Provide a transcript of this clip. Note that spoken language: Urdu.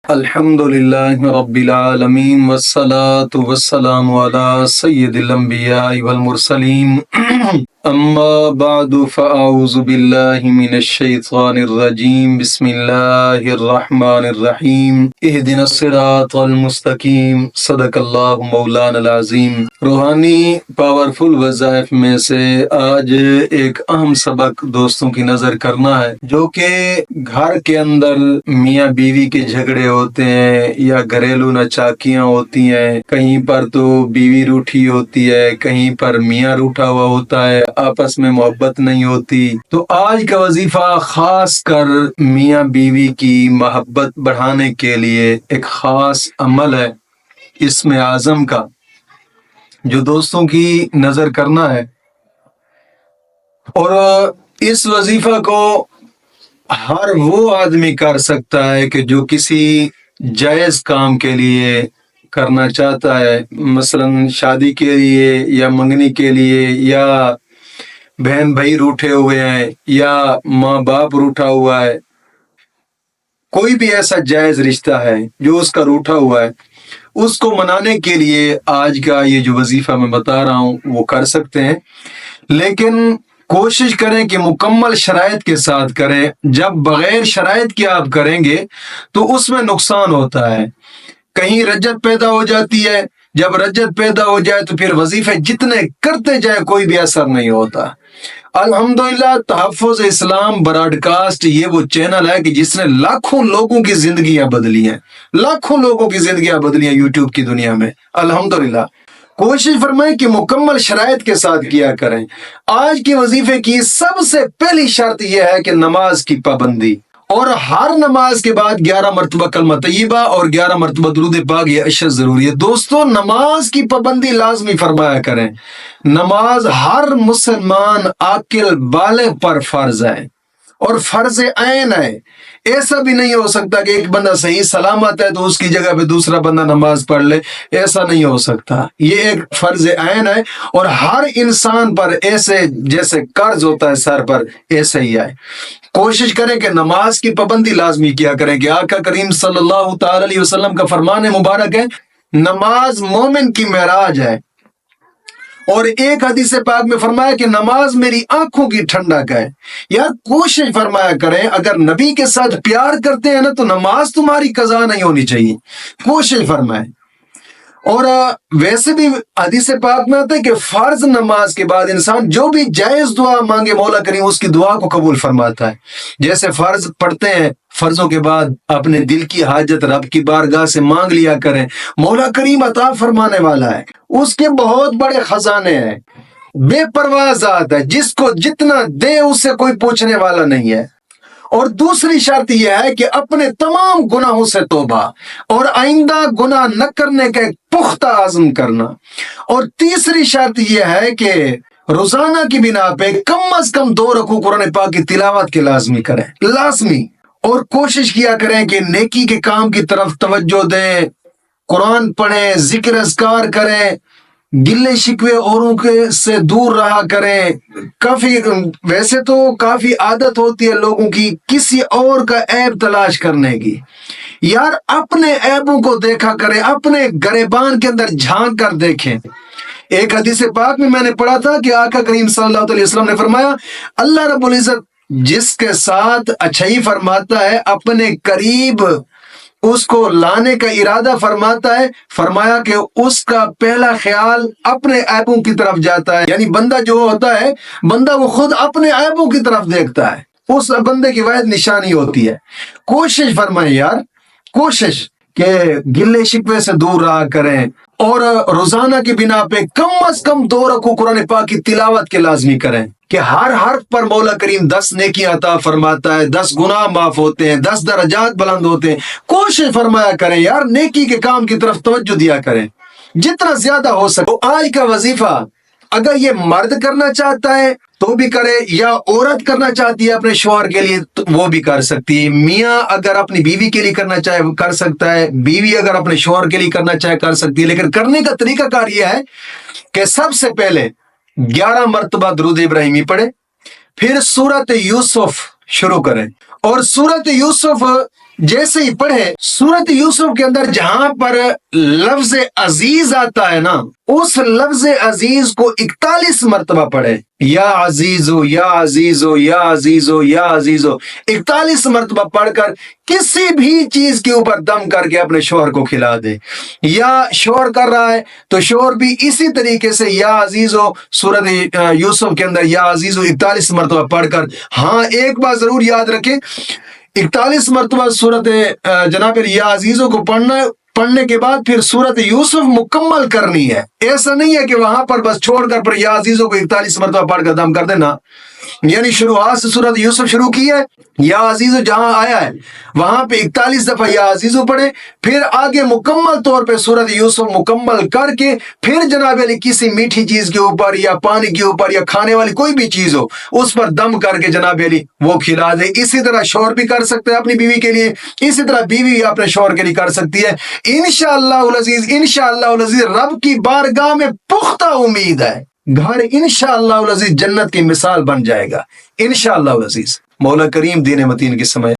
الحمد للہ رب العالمین والصلاة والسلام علی سید الانبیاء والمرسلین اما بعد فاعوذ باللہ من الشیطان الرجیم بسم اللہ الرحمن الرحیم اہدنا الصراط المستقیم صدق اللہ مولانا العظیم۔ روحانی پاورفل وظائف میں سے آج ایک اہم سبق دوستوں کی نظر کرنا ہے، جو کہ گھر کے اندر میاں بیوی کے جھگڑے ہوتے ہیں یا گھریلو نچاکیاں ہوتی ہیں۔ کہیں پر تو بیوی روٹھی ہوتی ہے، کہیں پر میاں روٹھا ہوا ہوتا ہے، آپس میں محبت نہیں ہوتی۔ تو آج کا وظیفہ خاص کر میاں بیوی کی محبت بڑھانے کے لیے ایک خاص عمل ہے اسم اعظم کا، جو دوستوں کی نظر کرنا ہے۔ اور اس وظیفہ کو ہر وہ آدمی کر سکتا ہے کہ جو کسی جائز کام کے لیے کرنا چاہتا ہے، مثلا شادی کے لیے یا منگنی کے لیے، یا بہن بھائی روٹھے ہوئے ہیں، یا ماں باپ روٹھا ہوا ہے، کوئی بھی ایسا جائز رشتہ ہے جو اس کا روٹھا ہوا ہے، اس کو منانے کے لیے آج کا یہ جو وظیفہ میں بتا رہا ہوں وہ کر سکتے ہیں، لیکن کوشش کریں کہ مکمل شرائط کے ساتھ کریں۔ جب بغیر شرائط کے آپ کریں گے تو اس میں نقصان ہوتا ہے، کہیں رجت پیدا ہو جاتی ہے۔ جب رجت پیدا ہو جائے تو پھر وظیفے جتنے کرتے جائیں کوئی بھی اثر نہیں ہوتا۔ الحمدللہ تحفظ اسلام براڈ کاسٹ یہ وہ چینل ہے کہ جس نے لاکھوں لوگوں کی زندگیاں بدلی ہیں، لاکھوں لوگوں کی زندگیاں بدلی ہیں یوٹیوب کی دنیا میں۔ الحمدللہ کوشش فرمائیں کہ مکمل شرائط کے ساتھ کیا کریں۔ آج کے وظیفے کی سب سے پہلی شرط یہ ہے کہ نماز کی پابندی، اور ہر نماز کے بعد 11 مرتبہ کلمہ طیبہ اور 11 مرتبہ درود پاک، یہ اشد ضروری ہے۔ دوستو نماز کی پابندی لازمی فرمایا کریں۔ نماز ہر مسلمان عاقل بالغ پر فرض ہے اور فرض عین ہے۔ ایسا بھی نہیں ہو سکتا کہ ایک بندہ صحیح سلامت ہے تو اس کی جگہ پہ دوسرا بندہ نماز پڑھ لے، ایسا نہیں ہو سکتا۔ یہ ایک فرض عین ہے اور ہر انسان پر ایسے جیسے قرض ہوتا ہے سر پر، ایسا ہی ہے۔ کوشش کریں کہ نماز کی پابندی لازمی کیا کریں کہ آقا کریم صلی اللہ تعالی علیہ وسلم کا فرمان مبارک ہے، نماز مومن کی معراج ہے۔ اور ایک حدیث پاک میں فرمایا کہ نماز میری آنکھوں کی ٹھنڈک ہے۔ یار کوشش فرمایا کریں، اگر نبی کے ساتھ پیار کرتے ہیں نا تو نماز تمہاری قضا نہیں ہونی چاہیے، کوشش فرمائیں۔ اور ویسے بھی حدیث پاک میں آتا ہے کہ فرض نماز کے بعد انسان جو بھی جائز دعا مانگے مولا کریم اس کی دعا کو قبول فرماتا ہے۔ جیسے فرض پڑھتے ہیں، فرضوں کے بعد اپنے دل کی حاجت رب کی بارگاہ سے مانگ لیا کریں، مولا کریم عطا فرمانے والا ہے، اس کے بہت بڑے خزانے ہیں، بے پرواہ ذات ہے، جس کو جتنا دے اس سے کوئی پوچھنے والا نہیں ہے۔ اور دوسری شرط یہ ہے کہ اپنے تمام گناہوں سے توبہ اور آئندہ گناہ نہ کرنے کا ایک پختہ عزم کرنا۔ اور تیسری شرط یہ ہے کہ روزانہ کی بنا پہ کم از کم 2 رکوع قرآن پاک کی تلاوت کے لازمی کریں، لازمی۔ اور کوشش کیا کریں کہ نیکی کے کام کی طرف توجہ دیں، قرآن پڑھیں، ذکر اذکار کریں، گلے شکوے اوروں کے سے دور رہا کریں۔ ویسے تو کافی عادت ہوتی ہے لوگوں کی کسی اور کا عیب تلاش کرنے کی، یار اپنے عیبوں کو دیکھا کریں، اپنے گریبان کے اندر جھانک کر دیکھیں۔ ایک حدیث پاک میں نے پڑھا تھا کہ آقا کریم صلی اللہ علیہ وسلم نے فرمایا، اللہ رب العزت جس کے ساتھ اچھائی فرماتا ہے اپنے قریب اس کو لانے کا ارادہ فرماتا ہے، فرمایا کہ اس کا پہلا خیال اپنے عیبوں کی طرف جاتا ہے۔ یعنی بندہ جو ہوتا ہے، بندہ وہ خود اپنے عیبوں کی طرف دیکھتا ہے، اس بندے کی واحد نشانی ہوتی ہے۔ کوشش فرمائیں یار، کوشش کہ گلے شکوے سے دور رہا کریں، اور روزانہ کی بنا پہ کم از کم 2 رکوع قرآن پاک کی تلاوت کے لازمی کریں کہ ہر حرف پر مولا کریم 10 نیکی عطا فرماتا ہے، 10 گناہ معاف ہوتے ہیں، 10 درجات بلند ہوتے ہیں۔ کوشش فرمایا کریں یار، نیکی کے کام کی طرف توجہ دیا کریں جتنا زیادہ ہو سکے۔ تو آج کا وظیفہ اگر یہ مرد کرنا چاہتا ہے تو بھی کرے، یا عورت کرنا چاہتی ہے اپنے شوہر کے لیے تو وہ بھی کر سکتی ہے۔ میاں اگر اپنی بیوی کے لیے کرنا چاہے کر سکتا ہے، بیوی اگر اپنے شوہر کے لیے کرنا چاہے کر سکتی ہے، لیکن کرنے کا طریقہ کار یہ ہے کہ سب سے پہلے 11 مرتبہ درود ابراہیمی پڑھے، پھر سورت یوسف شروع کریں، اور سورت یوسف جیسے ہی پڑھے سورت یوسف کے اندر جہاں پر لفظ عزیز آتا ہے نا، اس لفظ عزیز کو 41 مرتبہ پڑھے، یا عزیزو یا عزیزو یا عزیزو یا عزیزو، 41 مرتبہ پڑھ کر کسی بھی چیز کے اوپر دم کر کے اپنے شوہر کو کھلا دے۔ یا شوہر کر رہا ہے تو شوہر بھی اسی طریقے سے یا عزیزو سورت یوسف کے اندر یا عزیزو 41 مرتبہ پڑھ کر، ہاں ایک بات ضرور یاد رکھیں، 41 مرتبہ سورت جناب یا عزیزوں کو پڑھنے کے بعد پھر سورت یوسف مکمل کرنی ہے۔ ایسا نہیں ہے کہ وہاں پر بس چھوڑ کر پر یا عزیزوں کو 41 مرتبہ پڑھ کر دم کر دینا، یعنی شروعات سے سورت یوسف شروع کی ہے، یا عزیزو جہاں آیا ہے وہاں پہ 41 دفعہ یا عزیزو پڑھے، پھر آگے مکمل طور پہ سورت یوسف مکمل کر کے پھر جناب علی کسی میٹھی چیز کے اوپر یا پانی کے اوپر یا کھانے والی کوئی بھی چیز ہو اس پر دم کر کے جناب علی وہ کھلا دے۔ اسی طرح شوہر بھی کر سکتے ہیں اپنی بیوی کے لیے، اسی طرح بیوی اپنے شوہر کے لیے کر سکتی ہے۔ انشاءاللہ العزیز، انشاءاللہ العزیز رب کی بارگاہ میں پختہ امید ہے، گھر انشاءاللہ العزیز جنت کی مثال بن جائے گا انشاءاللہ العزیز۔ مولا کریم دین متین کی سمجھ